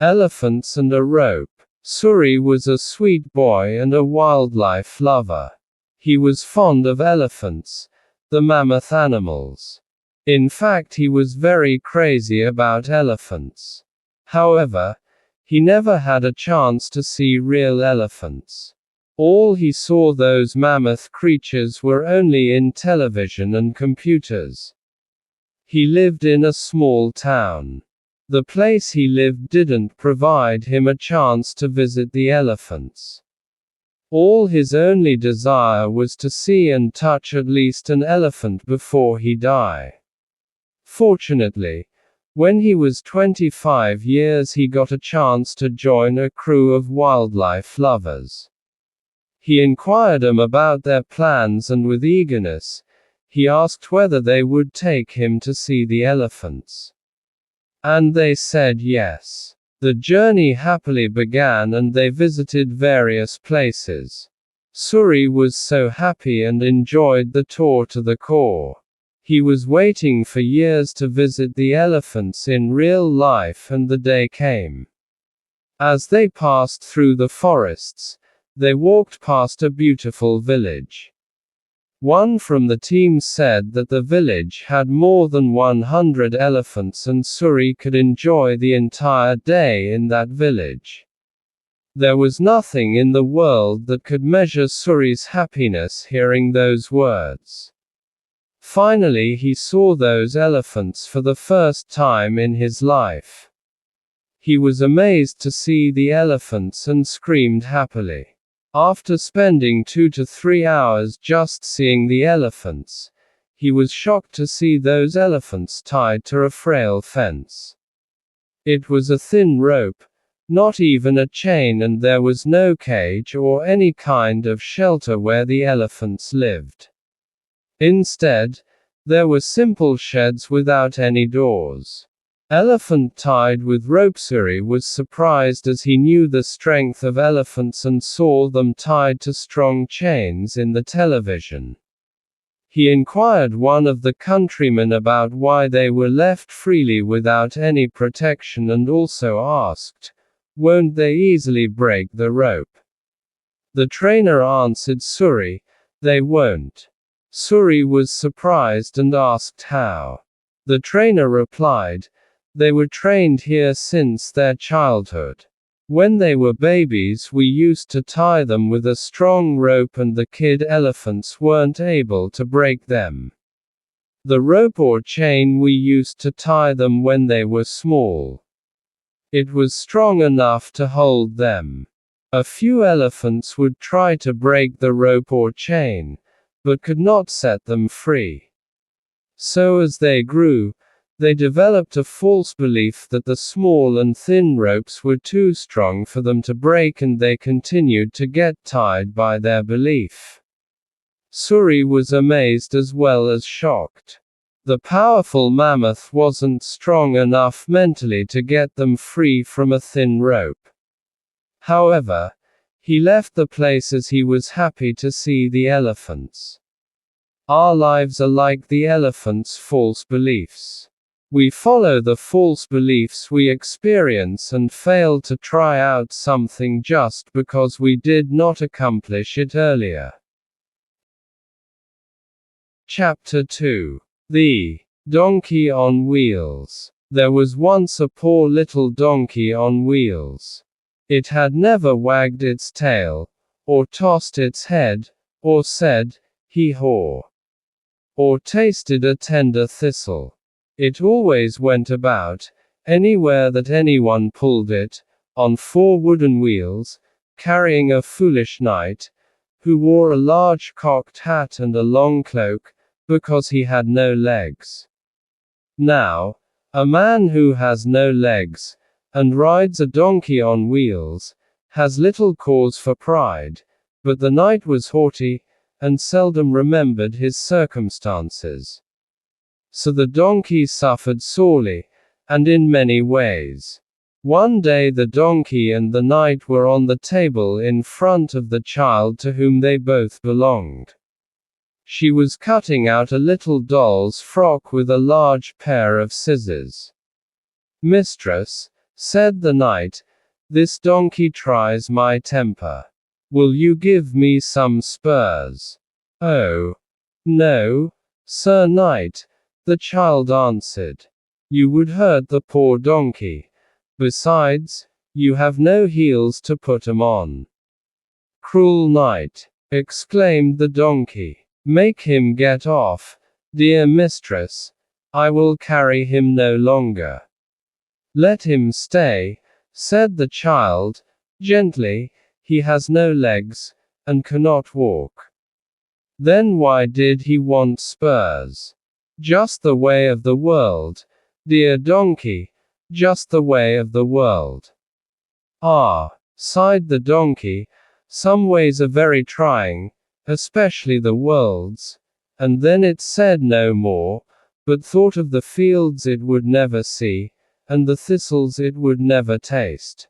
Elephants and a Rope. Suri was a sweet boy and a wildlife lover. He was fond of elephants, the mammoth animals. In fact, he was very crazy about elephants. However, he never had a chance to see real elephants. All he saw those mammoth creatures were only in television and computers. He lived in a small town. The place he lived didn't provide him a chance to visit the elephants. All his only desire was to see and touch at least an elephant before he died. Fortunately, when he was 25 years he got a chance to join a crew of wildlife lovers. He inquired them about their plans and with eagerness, he asked whether they would take him to see the elephants. And they said yes. The journey happily began and they visited various places. Suri was so happy and enjoyed the tour to the core. He was waiting for years to visit the elephants in real life and the day came. As they passed through the forests, they walked past a beautiful village. One from the team said that the village had more than 100 elephants and Suri could enjoy the entire day in that village. There was nothing in the world that could measure Suri's happiness hearing those words. Finally he saw those elephants for the first time in his life. He was amazed to see the elephants and screamed happily. After spending 2 to 3 hours just seeing the elephants, he was shocked to see those elephants tied to a frail fence. It was a thin rope, not even a chain, and there was no cage or any kind of shelter where the elephants lived. Instead, there were simple sheds without any doors. Elephant tied with rope. Suri was surprised as he knew the strength of elephants and saw them tied to strong chains in the television. He inquired one of the countrymen about why they were left freely without any protection and also asked, "Won't they easily break the rope?" The trainer answered Suri, "They won't." Suri was surprised and asked how. The trainer replied, "They were trained here since their childhood. When they were babies we used to tie them with a strong rope and the kid elephants weren't able to break them. The rope or chain we used to tie them when they were small. It was strong enough to hold them. A few elephants would try to break the rope or chain, but could not set them free. So as they grew, they developed a false belief that the small and thin ropes were too strong for them to break and they continued to get tied by their belief." Suri was amazed as well as shocked. The powerful mammoth wasn't strong enough mentally to get them free from a thin rope. However, he left the place as he was happy to see the elephants. Our lives are like the elephant's false beliefs. We follow the false beliefs we experience and fail to try out something just because we did not accomplish it earlier. Chapter 2. The Donkey on Wheels. There was once a poor little donkey on wheels. It had never wagged its tail, or tossed its head, or said, "hee-haw," or tasted a tender thistle. It always went about, anywhere that anyone pulled it, on 4 wooden wheels, carrying a foolish knight, who wore a large cocked hat and a long cloak, because he had no legs. Now, a man who has no legs, and rides a donkey on wheels, has little cause for pride, but the knight was haughty, and seldom remembered his circumstances. So the donkey suffered sorely, and in many ways. One day the donkey and the knight were on the table in front of the child to whom they both belonged. She was cutting out a little doll's frock with a large pair of scissors. "Mistress," Said the knight, this donkey tries my temper. Will you give me some spurs? Oh, no, sir knight, the child answered. You would hurt the poor donkey. Besides, you have no heels to put 'em on. Cruel knight, exclaimed the donkey. Make him get off, dear mistress. I will carry him no longer. Let him stay, said the child, gently, he has no legs, and cannot walk. Then why did he want spurs? Just the way of the world, dear donkey, just the way of the world. Ah, sighed the donkey, some ways are very trying, especially the world's. And then it said no more, but thought of the fields it would never see, and the thistles it would never taste.